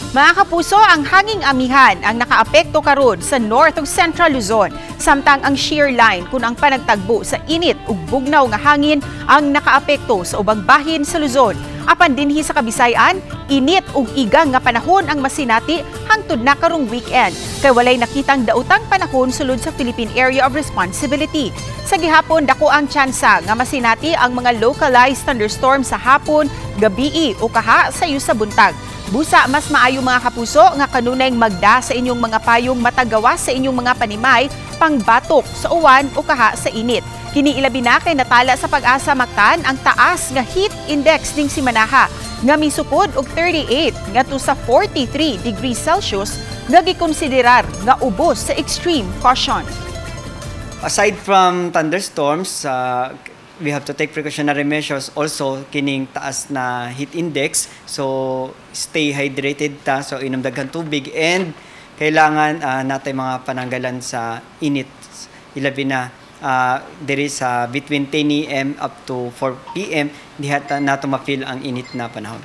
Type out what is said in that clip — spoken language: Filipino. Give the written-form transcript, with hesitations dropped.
Mga kapuso, ang hanging amihan ang nakaapekto karon sa North ug Central Luzon, samtang ang shear line kun ang panagtagbo sa init ug bugnaw nga hangin ang nakaapekto sa ubang bahin sa Luzon. Apan dinhi sa Kabisayan, init ug igang nga panahon ang masinati hangtod na karong weekend, kay walay nakitang daotang panahon sulod sa Philippine Area of Responsibility. Sa gihapon, dako ang tsansa nga masinati ang mga localized thunderstorm sa hapon, gabii o kaha sa sa buntag. Busa, mas maayo mga kapuso nga kanunay magda sa inyong mga payong matagawas sa inyong mga panimay, pangbatok sa uwan o kaha sa init. Kini ilabi na kay natala sa Pag-asa Mactan ang taas nga heat index ning simanaha nga misukod og 38 ngadto sa 43 degrees Celsius nga gikonsiderar nga ubos sa extreme caution. Aside from thunderstorms, we have to take precautionary measures also kining taas na heat index. So stay hydrated ta, so inom daghang tubig, and kailangan natay mga pananggalan sa init. Ilabi na there is between 10 AM up to 4 PM diha nato ma-feel ang init na panahon.